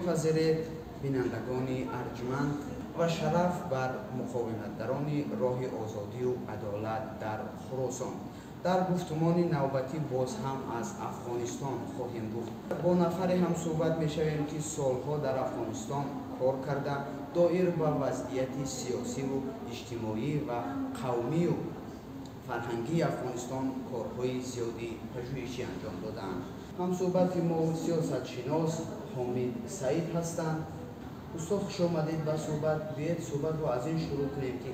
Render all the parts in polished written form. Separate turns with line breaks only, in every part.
میپذیرید بینندگان ارجمند و شرف بر مقاومتگران راه آزادی و عدالت در خراسان. در گفتمان نوبتی باز هم از افغانستان خواهیم گفت. با نفری هم صحبت میشویم که سالها در افغانستان کار کرده، دایر به وضعیت سیاسی و اجتماعی و قومی و فرهنگی افغانستان کارهای زیادی پژوهشی انجام دادند. هم صحبت ما سیاست شناس حامد سعید هستند. استاد خوش آمدید به صحبت. بیاید صحبت رو از این شروع کنیم که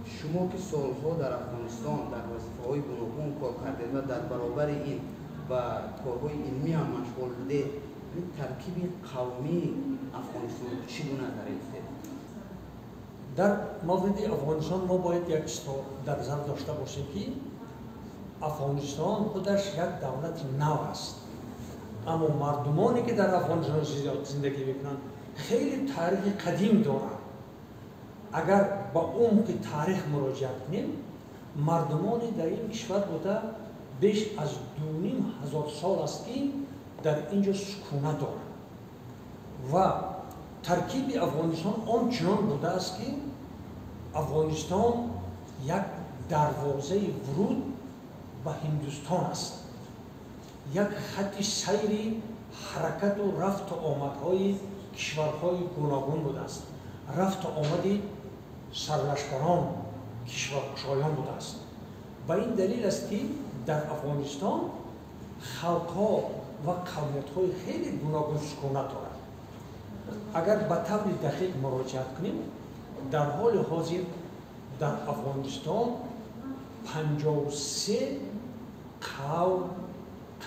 شما که سالها در افغانستان در وظیفه‌های گوناگون کار کردید و در برابر این و کارهای علمی هم مشغول بودید، این ترکیب قومی افغانستان چگونه دارید؟
در مورد افغانستان ما باید یک چیز در نظر داشته باشیم که افغانستان خودش یک دولت نو است، اما مردمانی که در افغانستان زندگی میکنند خیلی تاریخ قدیم دارند. اگر با عمق تاریخ مراجعه کنیم، مردمانی در این کشور بوده بیش از 2500 سال است که در اینجا سکونت دارند و ترکیب افغانستان آنچنان بوده است که افغانستان یک دروازه ورود به هندوستان است، یک خط سیر حرکت و رفت و آمدهای کشورهای گوناگون بوده است. رفت و آمد سرلشکران کشورگشایان بوده است. به این دلیل است که در افغانستان خلقها و قومیت‌های خیلی گوناگون سکونت دارند. اگر به طور دقیق مراجعه کنیم، در حال حاضر در افغانستان 53 قوم،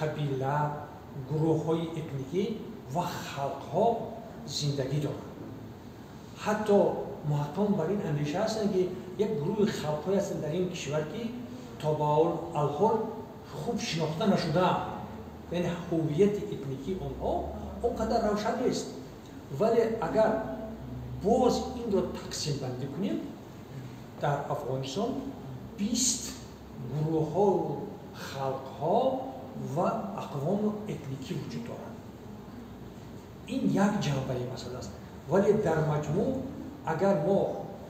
قبیله، گروه‌های اتنیکی و خلق‌ها زندگی دارند. حتی محققان بر این اندیشه هستند که یک گروه خلق‌هایی هستند در این کشور که تا به الحال خوب شناخته نشده، یعنی هویت اتنیکی آنها اونقدر روشن نیست. ولی اگر باز این را تقسیم بندی کنیم، در افغانستان 20 گروه‌ها و خلق‌ها و اقوام اتنیکی وجود دارند. این یک جنبه مسئله است. ولی در مجموع اگر ما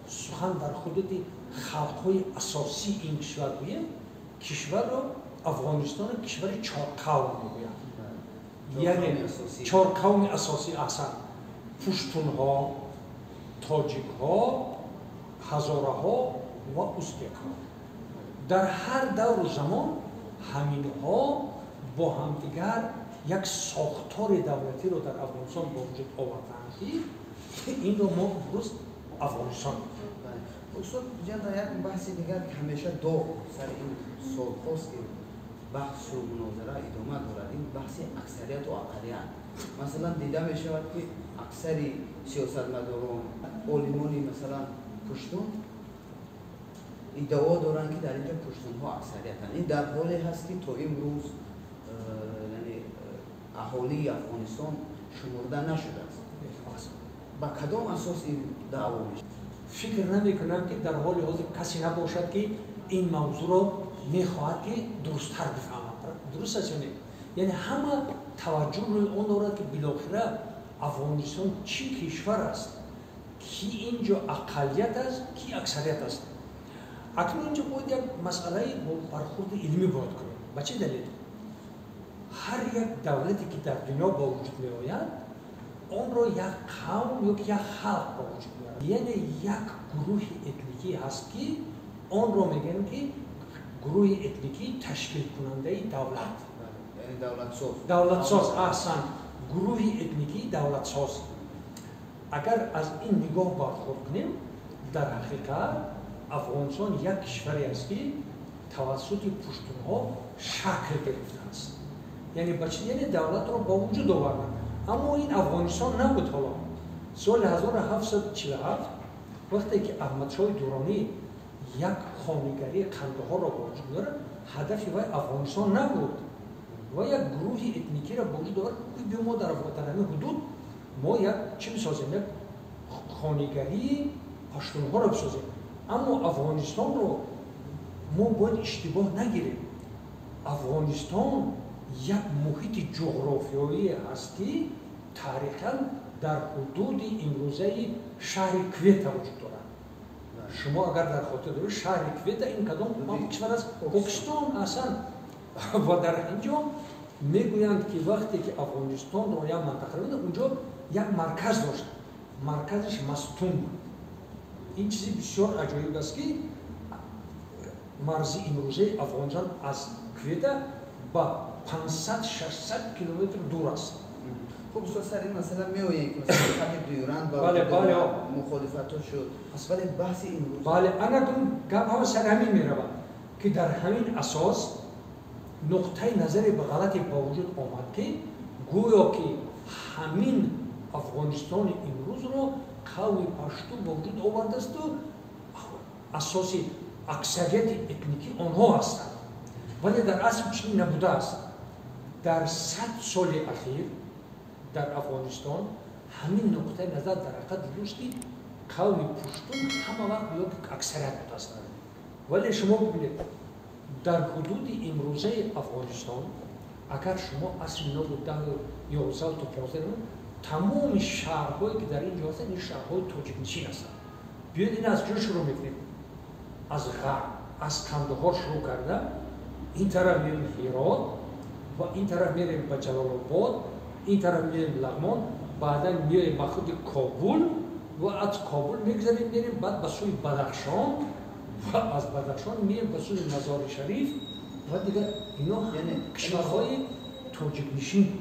سخن در حدود خلق‌های اساسی این کشور بگوییم، کشور را افغانستان کشور 4 قوم میگویند. یعنی 4 قوم اساسی هستند: پشتون‌ها، تاجیک‌ها، هزاره‌ها و ازبک‌ها. در هر دور زمان همین‌ها با همدیگر یک ساختار دولتی رو در افغانستان با وجود آوردند که این رو ما امروز افغانستان
استاد جان، در یک بحث دیگر که همیشه داغ سر این سال‌هاست که بحث و مناظره ادامه دارد، این بحث اکثریت و اقلیت. مثلا دیده می شود که اکثری سیاستمداران، عالمانی مثلا پشتون ادعا دارند که در اینجا پشتون‌ها اکثریتند. این در حالی هست که تا امروز اهالی افغانستان شمرده نشده است. با کدام اساس این دعوا میشه؟
فکر نمی‌کنم که در حال حاضر کسی نباشد که این موضوع را می‌خواهد که درست‌تر بفهمد. درست است یعنی همه توجه روی اون دارد که بالاخره افغانستان چی کشور است، کی اینجا اقلیت است، کی اکثریت است. اکنون اینجا باید یک مسئله برخورد علمی باید کنیم. به چه دلیل؟ هر یک دولتی که در دنیا با وجود می آید، آن را یک قوم یا یک خلق با وجود می آید. یعنی یک گروه اتنیکی هست که آن را میگن که گروه اتنیکی تشکیل کننده دولت.
یعنی
دولت ساز احسن. گروه اتنیکی دولت ساز. اگر از این نگاه برخورد کنیم، در حقیقت افغانستان یک کشوری است که توسط پشتونها شکل گرفته است. یعنی یعنی دولت را با وجود آوردن، اما این افغانستان نبود. حالا سال 1747 وقتی که احمدشاه درانی یک خانگری قندهار را با وجود دارد، هدف وی افغانستان نبود و یک گروه اتنیکی را با وجود دارد که ما در این حدود ما یک چی بسازیم، یک خانگری پشتونها را بسازیم. اما افغانستان رو ما باید اشتباه نگیریم. افغانستان یک محیط جغرافیایی هست که تاریخاً در حدود امروزه شهر کویت وجود دارد. شما اگر در خاطر دارید شهر کویت این کدام کشور است؟ پاکستان اصلا. و در اینجا میگویند که وقتی که افغانستان رو یک منطقه بود اونجا یک مرکز داشت. مرکزش مستون بود. این چیزی بسیار عجیب است که مرزی امروزه افغانستان از کویت با 500-600 کیلومتر دور است.
خب استاد سر این مثلا می‌آییم که مثلا خط دیورند با مخالفت شد. ولی بحث امروز
بله انا گپ هم سر همین می‌رود که در همین اساس نقطه نظر به غلطی با وجود آمد که گویا که همین افغانستان امروز رو قوم پشتو با وجود آورده است و اساس اکثریت اتنیکی آنها هستند. ولی در اصل چنین نبوده است. در 100 سال اخیر در افغانستان همین نقطه نظر در حقیقت درست که قوم پشتون همه وقت یک اکثریت بوده است. ولی شما ببینید در حدود امروزه افغانستان اگر شما اصل 11 تا 15 تمام شهرهایی که در اینجا هستند این شهرهای تاجیک نشین هستند. بیاید این از جا شروع میکنیم. از غرب از کندهار شروع کرده این طرف میریم هرات و این طرف میریم به جلال آباد، این طرف میریم لغمان، بعدا میریم به خود کابل و از کابل میگذاریم میریم بعد به سوی بدخشان و از بدخشان میریم به سوی مزار شریف و دیگه اینا یعنی کشورهای تاجیک نشین.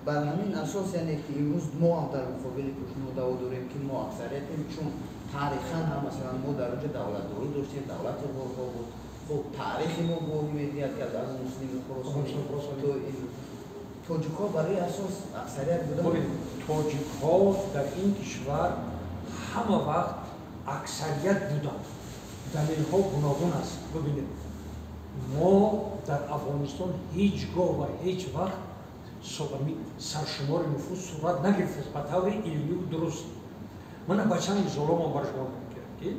بر همین اساس یعنی که امروز ما هم در مقابل پشتون دعوا داریم که ما اکثریتیم چون تاریخاً هم مثلا ما در اونجا دولت‌داری داشتیم، دولت غورها بود. خب تاریخ ما گویی می‌دهد که از مسلم خراسان تو این تاجیک‌ها برای اساس اکثریت بودن.
تاجیک‌ها در این کشور همه وقت اکثریت بودند. دلیل‌ها گوناگون است. ببینید ما در افغانستان هیچگاه و هیچ وقت سرشمار نفوس صورت نگرفته به طور علمی و درست. من بچه‌ام زولام برای شما میگم که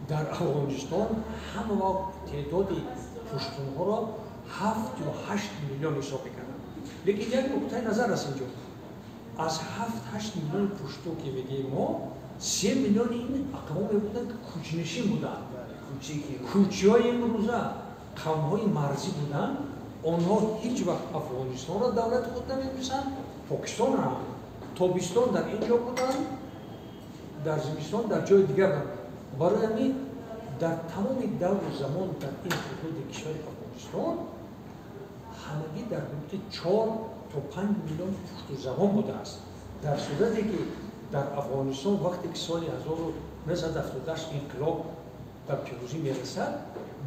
در افغانستان همه وقت تعداد پشتون‌ها را 7 یا 8 میلیون حساب می‌کنند. لیکن یک نقطه نظر است اینجا. از 7-8 میلیون پشتو که میگیم ما 3 میلیون این اقوامی بودند که کوچ‌نشین بودند. کوچی‌های امروزه قوم‌های مرزی بودند. آنها هیچ وقت افغانستان را دولت خود نمی‌دونستند. پاکستان را تابستان در اینجا بودند. در زمستان در جای دیگر بودند. برای همین در تمام دور زمان در این حدود کشور افغانستان همگی در حدود 4 تا 5 میلیون پشتو زبان بوده است. در صورتی که در افغانستان وقتی که سال 1978 انقلاب به پیروزی میرسد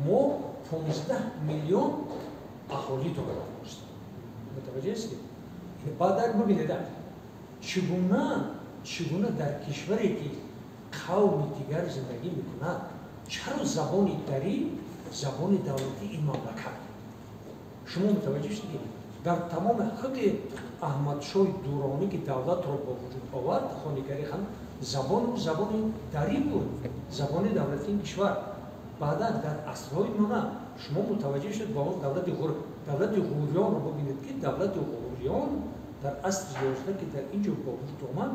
ما 15 میلیون اهالی داریم. متوجه هستید؟ بعد ببینید چگونه در کشوری که قوم دیگر زندگی میکند چرا زبانی دری زبان دولتی این مملکت شما متوجه شدید؟ در تمام خود احمدشاه دورانی که دولت را با وجود آورد خانگری هم زبان دری بود، زبان دولتی این کشور. بعدا در عصرهای نو شما متوجه شد با اون دولت غوریان رو ببینید که دولت غوریان در عصر 11 که در اینجا با وجود آمد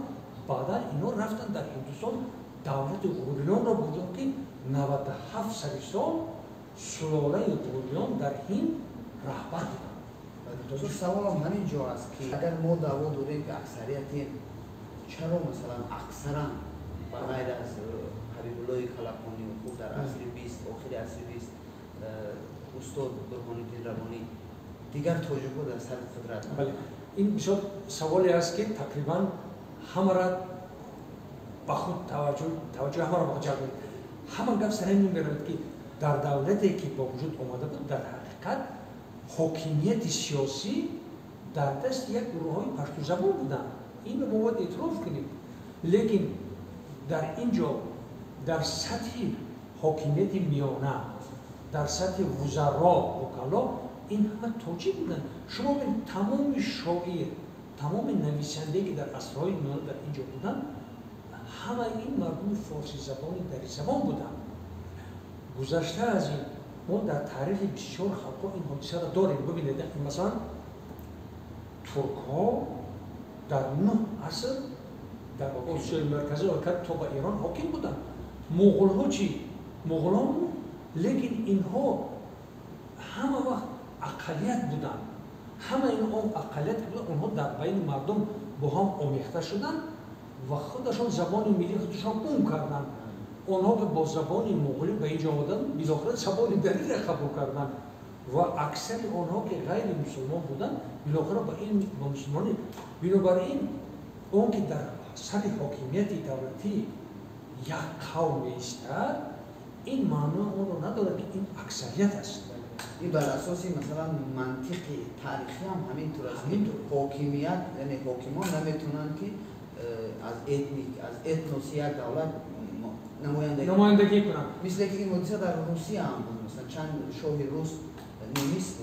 بعدا اینا رفتن در هندوستان دولت غوریان را بودن که 97 سال سلاله غوریان در این رهبر
بودن. سوال هم همین جا است که اگر ما دعوا داریم که اکثریت چرا مثلا اکثرا به غیر از حبیب الله کلکانی و خود در عصر 20 آخر عصر 20 استاد برهان‌الدین روانی دیگر تاجیک‌ها در سر قدرت.
بله این بسیار سوالی است که تقریبا همه را با خود توجه همه را با خود جلب می‌کند. همه گپ سر این می‌برد که در دولتی که با وجود آمده بود در حقیقت حاکمیت سیاسی در دست یک گروه‌های پشتو زبان بودند. این رو باید اعتراف کنیم. لیکن در اینجا در سطح حاکمیت میانه در سطح وزرا وکلا این همه تاجیک بودند. شما ببینید تمام شاعر تمام نویسنده که در عصرهای میانه در اینجا بودند همه این مردم فارسی زبان دری زبان بودند. گذشته از این ما در تاریخ بسیار خلق‌ها این حادثه را داریم. ببینید مثلا ترک‌ها در 9 عصر در آسیای مرکزی تا به ایران حاکم بودن. مغول ها چی؟ مغول ها لیکن اینها همه وقت اقلیت بودن. همه این اقلیت بودن، اونها در بین مردم با هم آمیخته شدن و خودشان زبان ملی خودشان کردن. اونها که با زبان مغولی به اینجا آمدن بالاخره زبان دری را قبول کردن و اکثر آنها که غیر مسلمان بودن بالاخره با این مسلمانی. بنابراین اون که در سر حاکمیت دولتی یک قوم ایستد، این معنا اون رو نداره که این اکثریت است.
این بر اساس مثلا منطق تاریخی هم همینطور است. حاکمیت یعنی حاکمان نمیتونن که از اتنوس یک دولت
نمایندگی کنن.
مثل که این حادثه در روسیه هم بود، مثلا چند شاه روس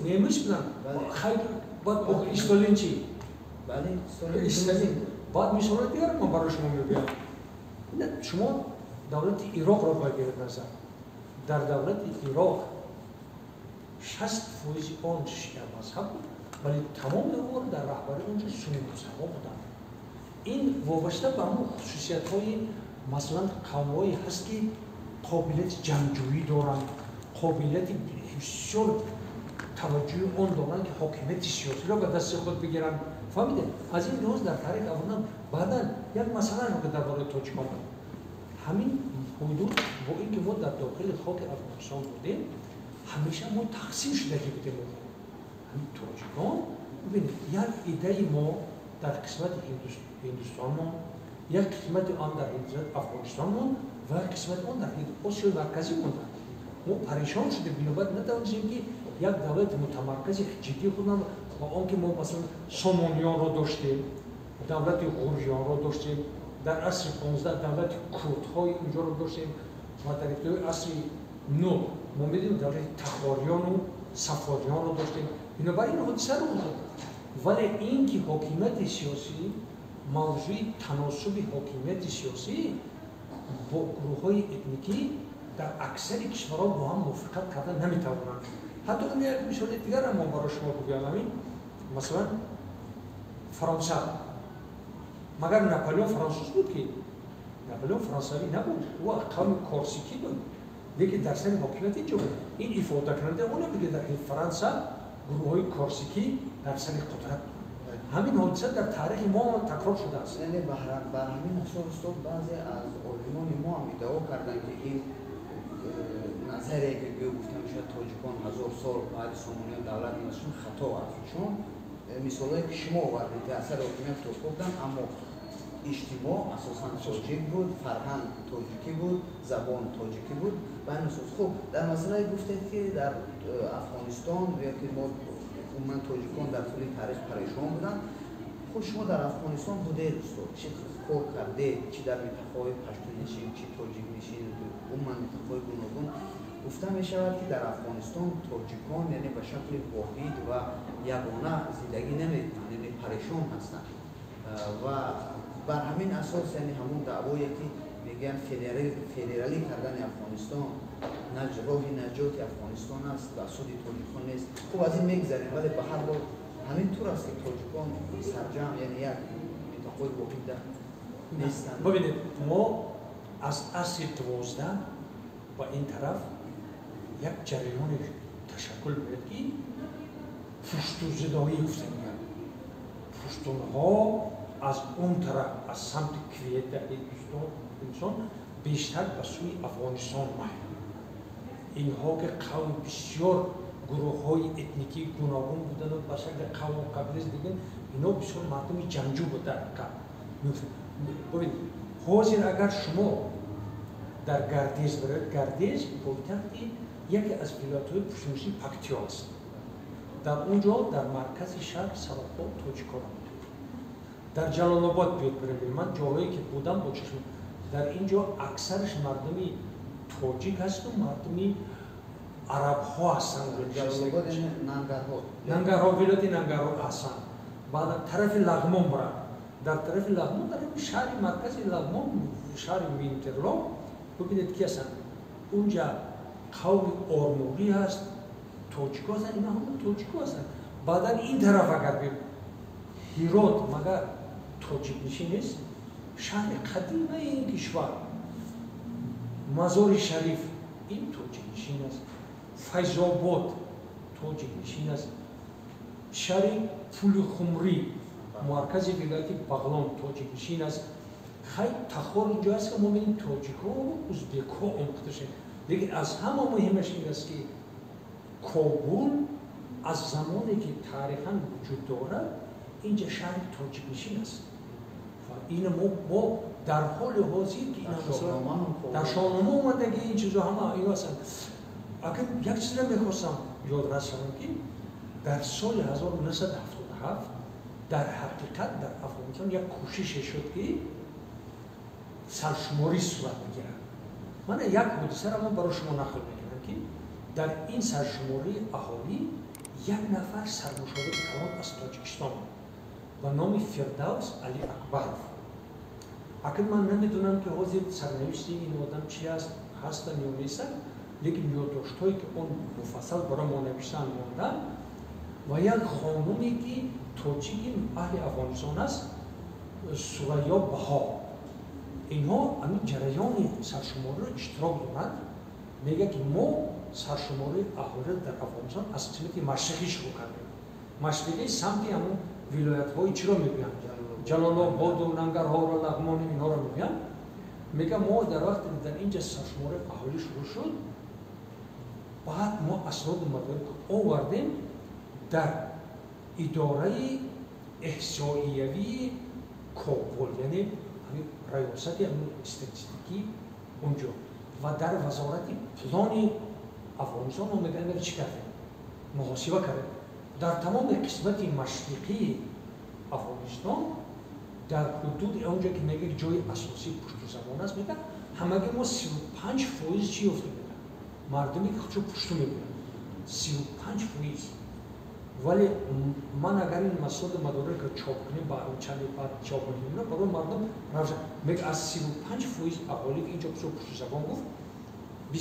نیمیست بودن. خیلی بعد استالین چی؟
بله استالین.
بعد مثال دیگر من برای شما میگم. شما دولت عراق را بگیرید نظر. در دولت عراق 60% آن شیعه مذهب بود، ولی تمام نفر در رهبری اونجا سنی مذهب بودند. این وابسته به همون خصوصیت‌های مثلا قوم‌هایی هست که قابلیت جمع‌جویی دارند، قابلیت بسیار توجه آن دارند که حاکمیت سیاسی را به دست خود بگیرند. فهمیده؟ از این لحاظ در تاریخ افغانستان بعداً یک مسئله رو که درباره تاجیکان همین حدود با اینکه ما در داخل خاک افغانستان بودیم، همیشه ما تقسیم شده که بودیم. همین تاجیکان ببینید یک ایده ما در قسمت هندوستان ما، یک قسمت آن در افغانستان ما و قسمت آن در آسیای مرکزی مونده. ما پریشان شده بنابراین ندانستیم که یک دولت متمرکز جدی خودمان و آنکه ما مثلا سامانیان را داشتیم، دولت غوریان را داشتیم، در عصر 15 دولت کردهای اینجا را داشتیم و در ابتدای عصر 9 ما می‌دیدیم دولت تخاریان و صفاریان را داشتیم. بنابراین حادثه رو بود. ولی این که حاکمیت سیاسی موضوع تناسب حاکمیت سیاسی با گروه‌های اتنیکی در اکثر کشورها با هم موافقت کردن نمی‌توانند. حتی من یک مثال دیگر هم برای شما بگم. مثلا فرانسه، مگر ناپلیون فرانسوس بود که ناپلیون فرانسوی نبود، او قوم کورسیکی بود، لیکن در سر حاکمیت اینجا بود. این افاده کننده اونه بگه در فرانسه گروه‌های کورسیکی در سر قدرت بود. همین حادثه در تاریخ ما تکرار شده است.
یعنی بر همین اساس بعضی از علمان ما هم ادعا کردن که این نظری که گفته میشه تاجیکان 1000 سال بعد سامانیان دولت میشن خطا است، چون مثالی که شما آوردید که اثر حاکمیت ترک بودن، اما اجتماع اساسا تاجیک بود، فرهنگ تاجیکی بود، زبان تاجیکی بود. به این اساس خب در مسئله گفتید که در افغانستان یا که ما عموما تاجیکان در طول تاریخ پریشان بودن. خب شما در افغانستان بودید، چه کار کرده، چی در منطقه‌های پشتو نشین، چی تاجیک نشین، عموما منطقه‌های گوناگون گفته می شود که در افغانستان تاجیکان یعنی به شکل واحد و یگانه زندگی نمی‌کنند، یعنی پریشان هستند و بر همین اساس یعنی همون دعوایی که میگن فدرالی کردن افغانستان راه نجات افغانستان است و سود تاجیکان نیست. خب از این میگذریم، ولی به هر حال همین طور است که تاجیکان سرجم یعنی یک منطقه واحد نیستند.
ببینید ما از عصر 12 و این طرف یک جریان تشکل می‌یابد که پشتو زدایی گفته می‌گن. پشتونها از اون طرف از سمت کویت انسان بیشتر به سوی افغانستان می‌آیند. اینها که قوم بسیار گروه‌های اتنیکی گوناگون بودند و به شکل قوم و قبیله دیگر، اینا بسیار مردم جنگجو بودند. ببینید حاضر اگر شما در گردیز برید، گردیز پایتخت یکی از ولایت‌های پشتونشی پکتیا است. در اونجا در مرکز شهر سرپا تاجیکان بود. در جلال آباد بیاد برید، من جاهایی که بودم با چشم در اینجا اکثرش مردمی تاجیک هست و مردمی عرب ها هستند.
جلال آباد
ننگرهار، ولایت ننگرهار هستند. بعد طرف لغمان برن. در طرف لغمان در شهر مرکز لغمان، شهر وینترلو ببینید کی هستند. اونجا قوم آرموری هست، تاجیک هستند، اینا هم تاجیک هستند. بعدا این طرف اگر بید هیرات مگر تاجیک نشین نیست، شهر قدیم این کشور مزار شریف این توجیه نشین است، فیض آباد توجیه نشین است، شهر پول خمری مرکز ولایت بغلان توجیه نشین است. خیلی تخار اینجا است که ما ببینیم تاجیک ها و ازبک ها آموختشه. لیکن از همه مهمش این است که کابل از زمانی که تاریخاً وجود دارد اینجا شهر تاجیک نشین است. این ما در حال حاضر که این در شاهنامه اومده که این چیزا همه اینا هستند. اگر یک چیز را میخواستم یاد رسانم که در سال 1977 در حقیقت در افغانستان یک کوشش شد که سرشماری صورت میگیرد. من یک حادثه را برای شما نقل میکنم که در این سرشماری اهالی یک نفر سرمشاور کلان از تاجیکستان با نام فردوس علی اکبرов. اگر من نمیدونم که حاضر سرنوشت این آدم چی است هستن یا نیستن، لیکن یادداشت‌هایی که اون مفصل برای ما نوشتن ماندن و یک خانومی که تاجیک اهل افغانستان است سوریا بها، اینها همین جریان سرشماری را اشتراک دارند. میگه که ما سرشماری اهالی در افغانستان از سمت مشرقی شروع کردیم. مشرقی سمت همون ولایت‌های چی را میگویند؟ جلال آباد و ننگرهار و لغمان اینها را میگویند. میگه ما در وقت در اینجا سرشماری اهالی شروع شد، بعد ما اسناد مدارک آوردیم در اداره احصاییوی کابل، یعنی ریاست استاتستیکی اونجا و در وزارت پلان افغانستان ما میگن چی کردیم؟ محاسبه کردیم. در تمام قسمت مشرقی افغانستان در حدود اونجا که میگه جای اساسی پشت زبان است، میگن همگی ما 35% چی افته میگن؟ مردمی که خودشو پشتو میگن 35%. ولی من اگر این مسائل مدارک چاپ کنیم با چند بعد چاپ کنیم برای مردم روشن میگه از 35% اهالی که اینجا پشت زبان گفت 25%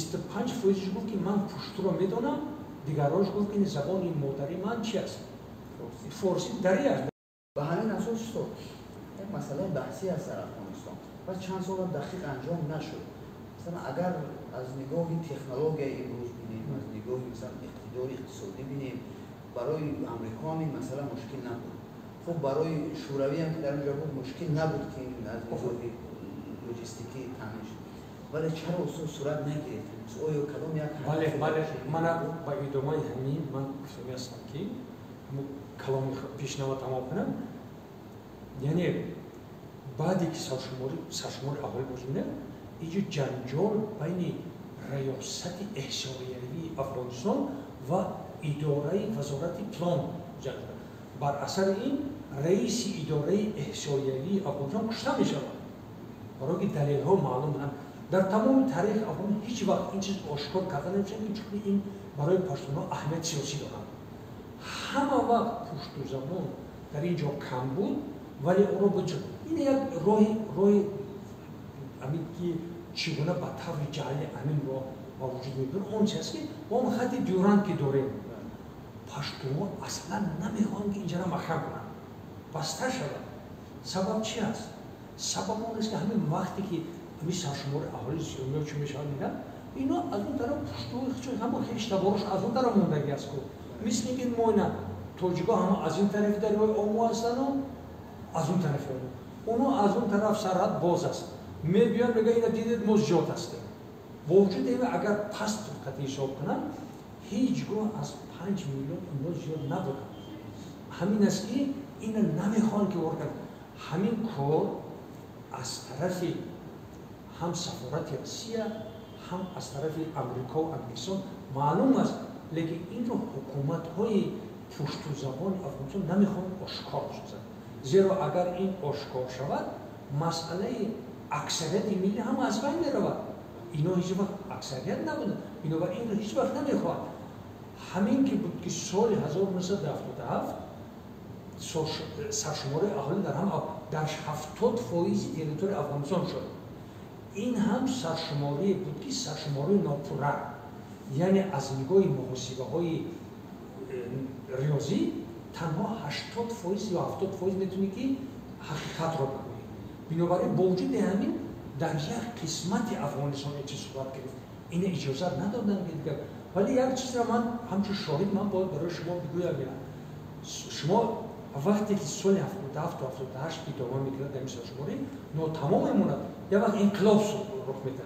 گفت که من پشتو رو میدونم، دیگراش گفت که این زبان این مادری من چی است؟ فارسی دری است.
به همین اساس تو یک مسئله بحثی است در افغانستان و چند سال دقیق انجام نشد. مثلا اگر از نگاه تکنولوژی امروز بینیم، از نگاه مثلا اقتدار اقتصادی بینیم، برای امریکانی مثلا مشکل نبود. خب برای شوروی هم که در اونجا بود مشکل نبود که این از نگاه لوجستیکی تامین شد. ولی چرا اصلا صورت نگرفت؟ آیا کدام یک
بله من با ادامه همین من گفتم هستم که کلام پیشنهاد تمام کنم. یعنی بعدی که سرشماری اهالی بزنه اینجا جنجال بین ریاست احصاییوی افغانستان و اداره وزارت پلان جنجال. بر اثر این رئیس اداره احصاییوی افغانستان کشته میشود. برای که دلیل ها معلوم بودن. در تمام تاریخ افغانستان هیچ وقت این چیز آشکار کرده نمیشه چون این برای پشتونا اهمیت سیاسی دارند. همه وقت پشت زبان در اینجا کم بود ولی اون رو بجد. این یک راهی همین که چگونه با طور جعلی همین رو با وجود میبرد اون چیز که با اون خط دیورند که داریم پشتونا اصلا نمیخوان که اینجا را محکم کنن بسته شدن. سبب چی است؟ سبب اون است که همین وقتی که همین سرشمار اهالی سیرمیا چه میشن میگن اینا از اون طرف پشتو همه که اشتباهش از اون طرف موندگی است که مثل اینکه ما اینا توجیگا همه از این طرف دریای اومو هستن و از اون طرف اونو از اون طرف سرحد باز است میبیان میگه اینا دیدید مزجات هستیم با وجود این اگر پست قطعی حساب کنن هیچگاه از 5 میلیون اینا زیاد نبودن. همین است که اینا نمیخوان که ورکن. همین کار از طرف هم سفارت روسیه هم از طرف امریکا و انگلستان معلوم است، لیکن این رو حکومت های پشت زبان افغانستان نمیخوان آشکار شد. زیرا اگر این آشکار شود مسئله اکثریت ملی هم از بین میرود. اینا هیچ وقت اکثریت نبودن، اینا این رو هیچ وقت نمیخواد. همین که بود که سال 1977 سرشماری اهالی در 70% تریتوری افغانستان شد. این هم سرشماری بود که سرشماری ناپوره، یعنی از نگاه محاسبه های ریاضی تنها 80% یا 70% میتونی که حقیقت را بگویی. بنابراین با وجود همین در یک قسمت افغانستان چه صورت گرفت این اجازه ندادن دیگه. ولی یک چیز را من همچون شاهد من باید برای شما بگویم شما وقتی که سال 77 و 78 که دوام میگیرد در مثال شماری تمام میموند یک وقت انقلاب رخ میده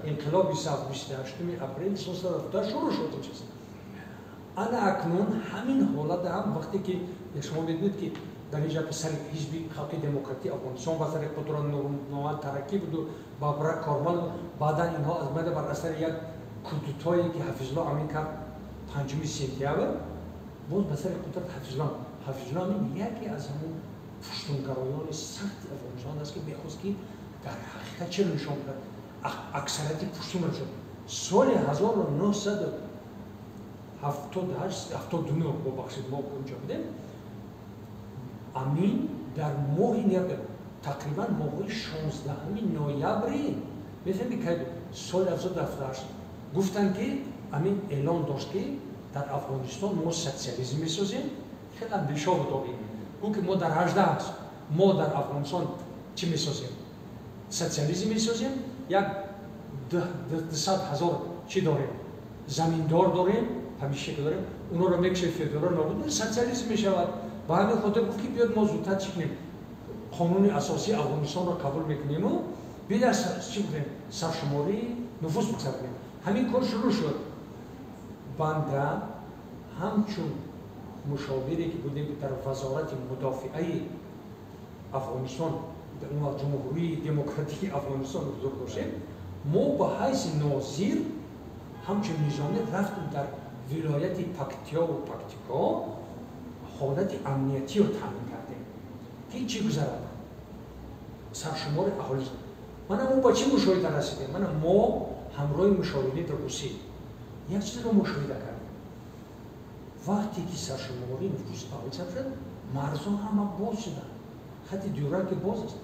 انقلاب 28 اپریل سال 1977 شروع شد چیز انا اکنون همین حالت هم وقتی که شما میدونید که در اینجا پسر حزب خلق دموکراتی افغانستان وزیر قدرت نوآمد ترقی بود و بابرک کارمل بعدا اینها از مده بر اثر یک کودتایی که حفیظ الله امین کرد 5 سپتامبر باز بسر قدرت حفیظ الله امین یکی از همون پشتونگرایان سخت افغانستان است که میخواست که در حقیقت چه نشان بدهد اکثریت پشتون را شد سال 1979 ببخشید ما اونجا بودیم امین در ماه تقریبا ماه 16 نوامبر میفهمی که سال 1978 گفتن که امین اعلان داشت که در افغانستان ما سوسیالیسم میسازیم خیلی اندیشه داریم گفت که ما در 18 هست ما در افغانستان چی میسازیم سوسیالیسم میسازیم یک 200,000 چی داریم زمیندار داریم همیشه که داریم اونا رو میکشه فدرال نابود سوسیالیسم میشود با همین خاطر گفت که بیاد ما زودتر چی کنیم قانون اساسی افغانستان را قبول میکنیم و بیاد چی کنیم سرشماری نفوذ بگذاریم همین کار شروع شد بنده همچون مشاوری که بودیم در وزارت مدافعه افغانستان در اون جمهوری دموکراتیک افغانستان بزرگ داشتیم ما با حیث ناظر همچون نظامی رفتیم در ولایت پکتیا و پکتیکا حالت امنیتی رو تامین کردیم که چی گذرد سرشمار اهالی من با چی مشاهده رسیدیم ما همراه مشاهده در روسیه یک چیز رو مشاهده کردیم وقتی که سرشماری نفوذ اهالی شد مرزها همه باز شدن خط دیورند که باز است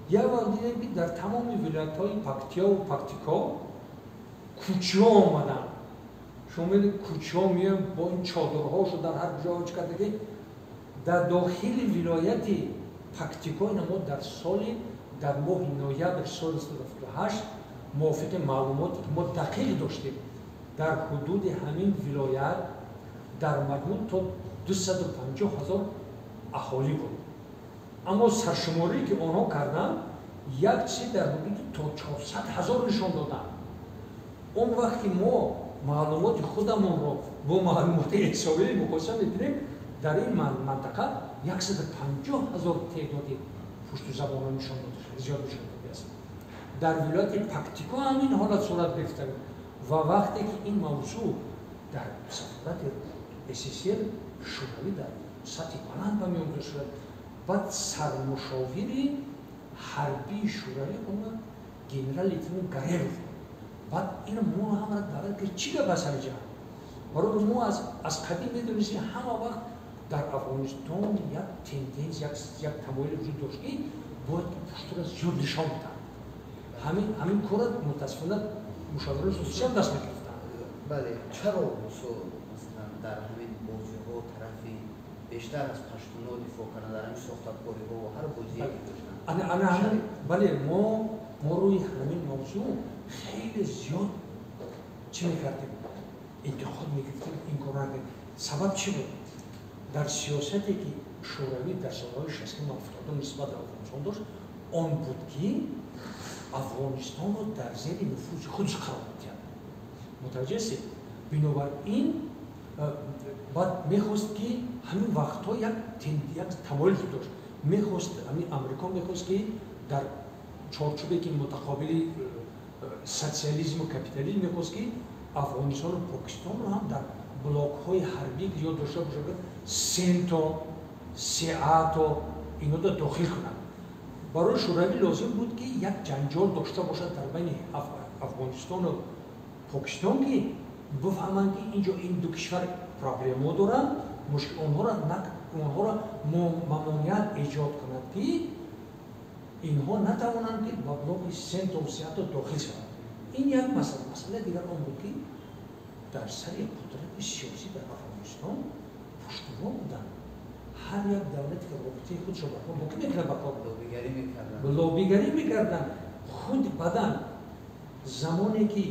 یک وقت دیدیم که در تمام ولایت‌های پکتیا و پکتیکا کوچه‌ها آمدن شما می‌بینید کوچه‌ها میان با این چادرهاشو در هر جا کرده در داخل ولایت پکتیکا ما در ماه نوامبر سال 1978 موافق معلوماتی که ما دقیق داشتیم در حدود همین ولایت در مجموع تا 250,000 اهالی بود اما سرشماری که آنها کردن یک چیز در حدود تا 400,000 نشان دادن اون وقت که ما معلومات خودمون رو با معلومات حسابی مقایسه می‌کنیم در این منطقه 150,000 تعدادی پشت زبانان نشان داده زیاد نشان داده است در ولایت پکتیکا همین حالت صورت گرفته و وقتی که این موضوع در سفارت اسیسیل شوروی در سطح بلند به میان شد بعد سرمشاوری حربی شوروی اومد گنرال لیتنانت گاریرو بعد این ما هم دارد که چی به سر جهان برای ما از قدیم میدونستیم همه وقت در افغانستان یک تندنس یک تمایل وجود داشت که باید پشت را زیاد نشان بدن همین کار متاسفانه مشاوران سوسیالیستی هم دست نگرفتن
بله چرا مثلا در همین بازی‌ها طرفی بیشتر از پشتونا دفاع کردن در همین ساختارکاری‌ها و هر بازی داشتن
بله ما روی همین موضوع خیلی زیاد چی میکردیم انتقاد میگرفتیم این کار را سبب چی بود در سیاستی که شوروی در سالهای 60 و 70 نسبت به افغانستان داشت آن بود که افغانستان رو در زیر نفوذ خودش قرار می‌داد متوجه هستید بنابراین بعد میخواست که همین وقتها یک تمایل داشت میخواست همین امریکا میخواست که در چارچوبی که متقابل سوسیالیسم و کپیتالیسم میخواست که افغانستان و پاکستان رو هم در بلاک‌های حربی که یاد داشته باشه سند تا سیعت اینا رو داخل کنند برای شوروی لازم بود که یک جنجال داشته باشد در بین افغانستان و پاکستان که بفهمند که اینجا این دو کشور پرابلم‌ها دارن مشکل آنها را ممانعت ایجاد کند که اینها نتوانند که با بلاک سند تا سیعت داخل شوند این یک مسئله دیگر آن بود که در سر قدرت سیاسی در افغانستان پشتوان بودن هر یک دولتی که رابطه خودش رو برقرار با کی میکنه برقرار
لوبیگری میکردن
لوبیگری میکردن خود بعدن زمانی که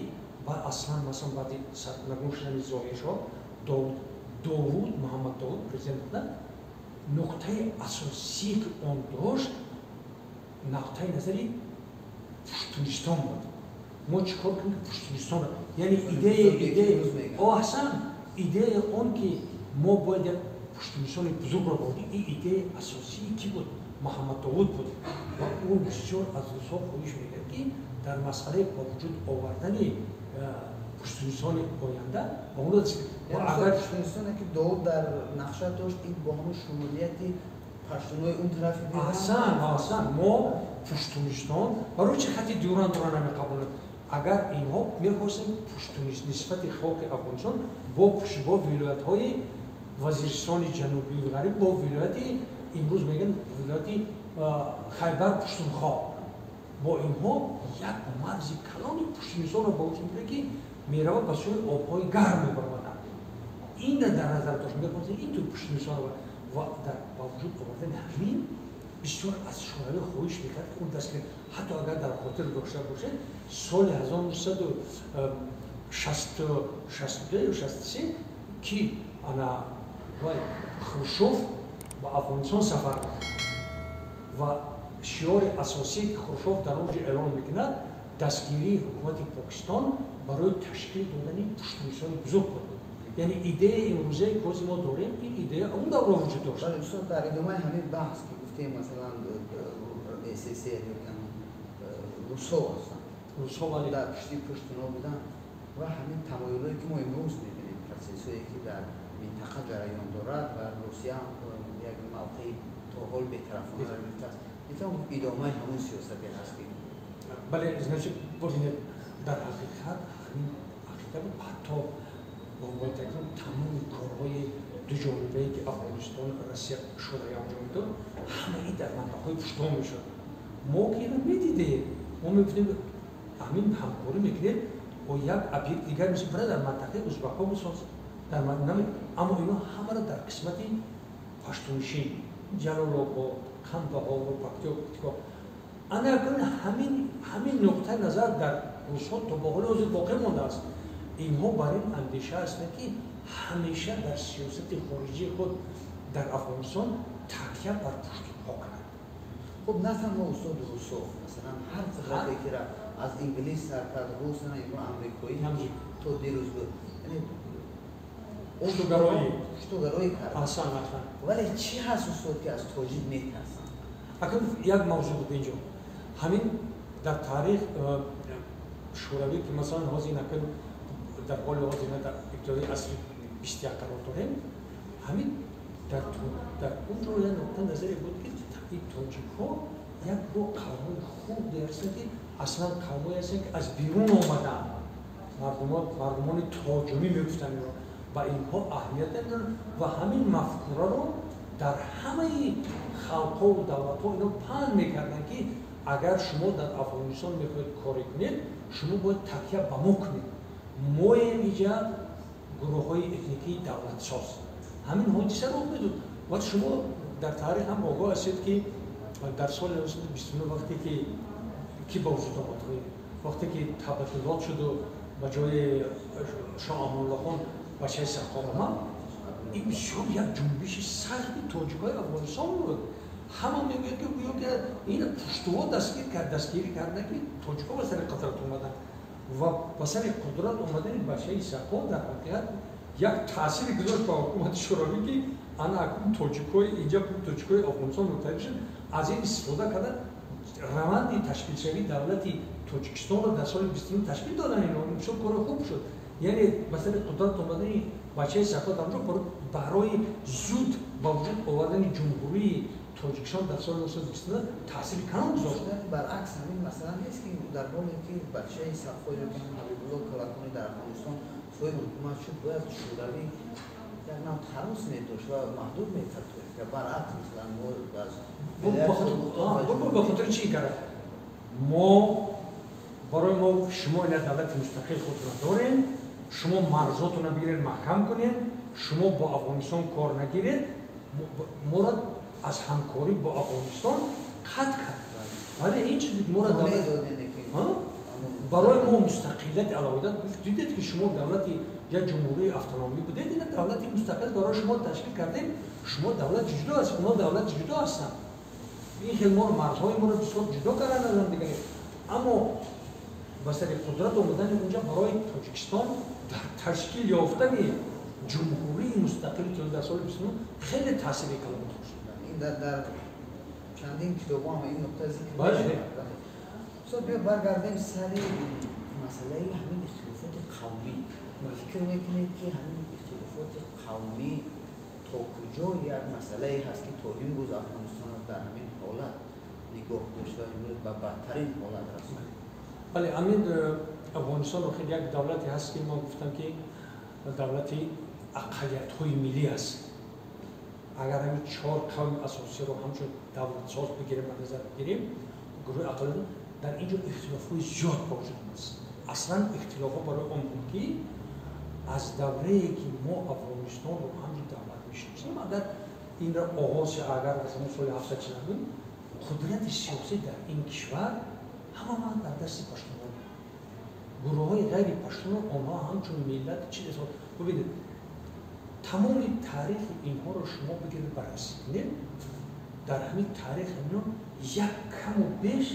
با اصلا مثلا بعد سرنگون شدن زایش ها داوود محمد داوود پرزیدنت بودن نقطه اساسی که اون داشت نقطه نظری پشتونستان بود ما چیکار کنیم پشتونستان یعنی ایده احسن ایده اون که ما باید پشتونستان بزرگ را بودیم این ایده اساسی کی بود محمد داوود بود و اون بسیار از روزها خودش میگه که در مسئله با وجود آوردن پشتونستان آینده با اون
اگر پشتونستان که داوود در نقشه داشت این با همون شمولیتی پشتونای اون طرف
احسن ما پشتونستان برای چه خطی دوران نمی قبول اگر اینها میخواستن پشتونست نسبت خاک افغانستان با ولایت های وزیرستان جنوبی و غربی با ولایت امروز میگن ولایت خیبر پشتونخوا با اینها یک مرز کلان پشتونستان رو با وجود میگه که میرود به سوی آبهای گرم میبرد این در نظر داشت میگه این تو پشتونستان و در با وجود آوردن همین بسیار از شورای خودش میکرد اون دست که حتی اگر در خاطر داشته باشه سال 1962 یا 63 که انا خروشوف با افغانستان سفر کرد و شعار اساسی که خروشوف در اونجا اعلان میکند دستگیری حکومت پاکستان برای تشکیل دادن پشتونستان بزرگ بود یعنی ایده امروزه که ما داریم این ایده اون دور وجود داشت
دوستان در ادامه همین بحث که گفتیم مثلا اساسی روسو هستن
روسو ولی
در پشتونا بودن و همین تمایلایی که ما امروز می‌بینیم پروسس‌هایی که در منطقه جریان دارد و روسیه هم یک موقعی تا حال بی‌طرفانه را می‌تاست میتونم ادامه همون سیاستی هست که
بله значит ببینید در حقیقت همین حقیقت حتی با وجود تمام کارهای دو جانبه‌ای که افغانستان و روسیه شورای انجام میداد همه این در منطقه‌های پشتون میشد ما که اینو میدیدیم ما می‌بینیم همین همکاری میکنیم و یک ابیکت دیگر میشه برای در منطقه ازبک‌ها بسازد در منطقه اما اینا همه را در قسمت پشتونشین جلال آباد قندهار و پکتیکا انا همین نقطه نظر در روس‌ها تا به حال حاضر باقی مانده است اینها بر این اندیشه هستند که همیشه در سیاست خارجی خود در افغانستان تکیه بر پشتونها کنند
خب نه تنها استاد روسو مثلا هر قدرتی که از انگلیس سر کرد روس نه ایران آمریکایی
همین
تو دیروز بود یعنی پشتوگرایی کرد
اصلا
ولی چی هست استاد که از توجیه میترسن
اکنون یک موضوع بود اینجا همین در تاریخ شوروی که مثلا حاضر نکن در حال حاضر در ابتدای عصر 21 قرار داریم همین در اون رو یک نقطه نظری بود که این تاجیک‌ها یک رو قومای خوب درسته که اصلا قومایی هستند که از بیرون آمدن مردمان تاجمی میگفتن و اینها اهمیت ندارن و همین مفکوره رو در همه خلق‌ها و دولت‌ها اینو پهن میکردن که اگر شما در افغانستان میخواید کاری کنید شما باید تکیه به ما کنید ما اینجا گروه‌های اتنیکی دولت ساز همین حادثه رخ میداد و شما در تاریخ هم آگاه هستید که در سال 1929 وقتی که با وجود آمد وقتی که تبدیلات شد و به جای شاه امان الله خان بچه سرکار آمد این بسیار یک جنبش سخت تاجیک‌های افغانستان بود همه میگوید که گویا که این پشتوها دستگیری کردن که تاجیک‌ها به سر قدرت اومدن و به سر قدرت اومدن بچه سرکار در حقیقت یک تأثیری گذاشت به حکومت شوروی که انا تاجیک‌های اینجا تاجیک‌های افغانستان متحد شدن از این استفاده کردن روند تشکیل شوی دولت تاجیکستان رو در سال 29 تشکیل دادن اینا بسیار کار خوب شد یعنی مثلا قدرت اومدن بچه سرکار در اونجا برای زود با وجود آوردن جمهوری تاجیکستان در سال 1929 تاثیر کلان گذاشت
برعکس همین مثلا نیست که در حالی که بچه سرکار رو حبیب الله کلاتانی در افغانستان صاحب حکومت شد باید شوروی یک نوع تراس می‌داشت و محدود می‌کرد که برعکس مثلا
به خاطر چی کرد ما برای ما شما این دولت مستقل خود را دارین شما مرزاتون رو بگیرید محکم کنید شما با افغانستان کار نگیرید мурад аз ҳамкорӣ бо Афғонистон қатъ кард. Вале ин чиз мурад барои мо мустақилияти алоҳида дидед ки шумо давлати як ҷумҳурии автономӣ будед, ин давлати мустақил барои шумо ташкил кардем. Шумо давлати ҷудо аст, оно давлати ҷудо ҳастанд. ин хел мо марзҳои моро бисёр ҷудо кардананд дига. аммо ба сари қудрат омадани унҷа барои Тоҷикистон дар ташкил ёфтани ҷумҳурии мустақили дар соли 29 хеле таъсири калон дошт.
дар чандин китобҳо ҳам ин нуқта зикр
мешавад.
So بیا برگردیم سر مسئله همین اختلافات قومی. فکر میکنید که همین اختلافات قومی تا کجا یک مسئله هست که تا امروز افغانستان در همین حالت نگاه داشته و امروز به بدترین حالت رسید؟
بله، همین افغانستان خیلی یک دولتی هست که ما گفتم که دولتی اقلیت‌های ملی است. اگر همین 4 قوم اساسی رو همچون دولت ساز بگیریم و نظر بگیریم، گروه اقلیت در اینجا اختلاف‌های زیاد موجود است. اصلا اختلاف‌ها برای اون بود که از دوره‌ای که ما افغانستان رو همین دولت می‌شناسیم، اگر این را آغاز اگر مثلا سال 740 قدرت سیاسی در این کشور همه در دست پشتون بود. گروه‌های غیر پشتون آنها همچون ملت چیز است. ببینید تمام تاریخ اینها رو شما بگیرید بررسی کنید، در همین تاریخ اینا یک کم و بیش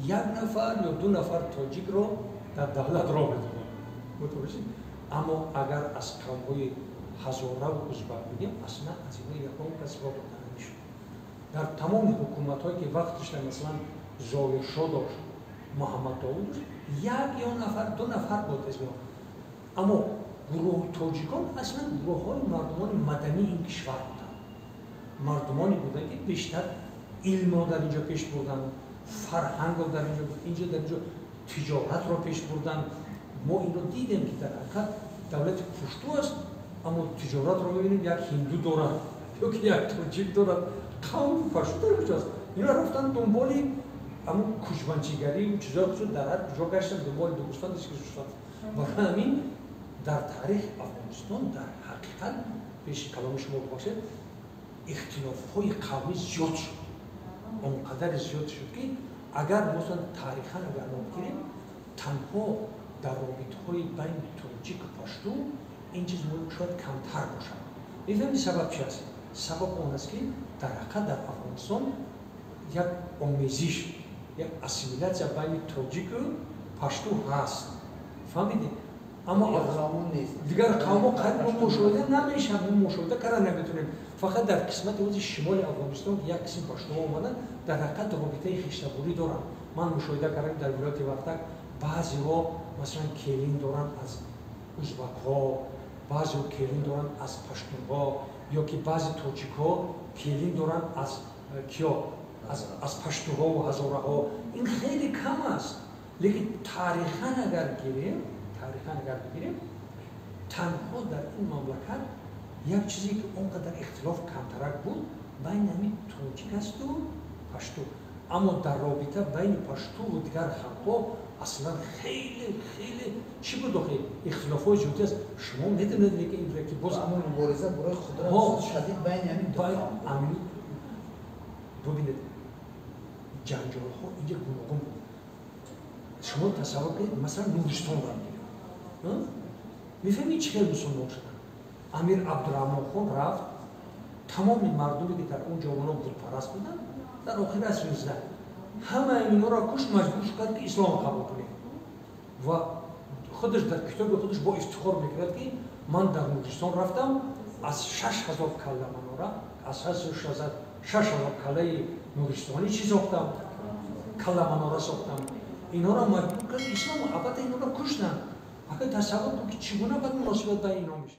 یک نفر یا 2 نفر تاجیک رو در دولت را بدونن. متوجه؟ اما اگر از قوم‌های هزاره و ازبک بگیم، اصلا از اینها یکم کسی را دادن نمی‌شد. در تمام حکومت‌هایی که وقت داشتن، مثلا ظاهر شاه داشت، محمد داود داشت، 1 یا نفر 2 نفر بود از ما. اما گروه تاجیکان اصلا گروه‌های مردمان مدنی این کشور بودن. مردمانی بودن که بیشتر علم را در اینجا پیش بردن، فرهنگ رو در اینجا تجارت رو پیش بردن. ما این رو دیدیم که در حقیقت دولت پشتو است، اما تجارت رو می‌بینیم یک هندو دارن یا که یک تاجیک دارن، قوم پشتو است. اینا رفتن دنبال اما کوچمنچیگری و چیزایی که در هر جا گشتن دنبال دوستان داشت که شد. و همین در تاریخ افغانستان در حقیقت پیش کلام شما باشه اختلاف‌های قومی زیاد شد. اونقدر زیاد شد که اگر مثلا تاریخاً اگر نگیریم، تنها در رابطه‌های بین تاجیک و پشتو این چیز شاید کمتر باشد. می‌فهمید سبب چی است؟ سبب اون است که در حقیقت در افغانستان یک آمیزش، یک اسیمیلاسیون بین تاجیک و پشتو هست. فهمیدید؟ اما دیگر قوم‌ها قریب مشاهده نمی‌شن، مشاهده کردن نمی‌تونیم. فقط در قسمت وزیر شمال افغانستان یک قسم پشتوها اومدن در حقیقت رابطه خویشتن‌واری دارن. من مشاهده کردم در ولایت وردک بعضی‌ها مثلا کلین دارن از ازبک‌ها، بعضی‌ها کلین دارن از پشتون‌ها، یا که بعضی تاجیک‌ها کلین دارن از کیا از پشتوها و هزاره‌ها. این خیلی کم است. لیکن تاریخاً اگر بگیریم تنها در این مملکت یک چیزی که اونقدر اختلاف کمترک بود بین همین تاجیک است و پشتو. اما در رابطه بین پشتو و دیگر خلق‌ها اصلا خیلی چی بود آخه اختلاف‌های زیادی است. شما می‌دونید که این که باز
اما مبارزه برای قدرت شدید بین همین دو قوم.
ببینید جنجال‌ها اینجا گوناگون بود. شما تصور کنید مثلا نورستان رو می‌گیرید. می‌فهمید چه خیلی مسلمان شدن. امیر عبدالرحمن خان رفت، تمام مردمی که در اون جوانان بتپرست بودن در آخر عصر 19 همه اینا را کش مجبور شد که اسلام قبول کنه و خودش در کتاب خودش با افتخار می‌کرد که من در نورستان رفتم از 6000 کله مناره، از 6000 کله نورستانی چی ساختم، کله مناره ساختم. اینا را مجبور کرد اسلام البته اینا را کشتن. اگر تصور کنید که چگونه باید مناسبت با اینا میشه.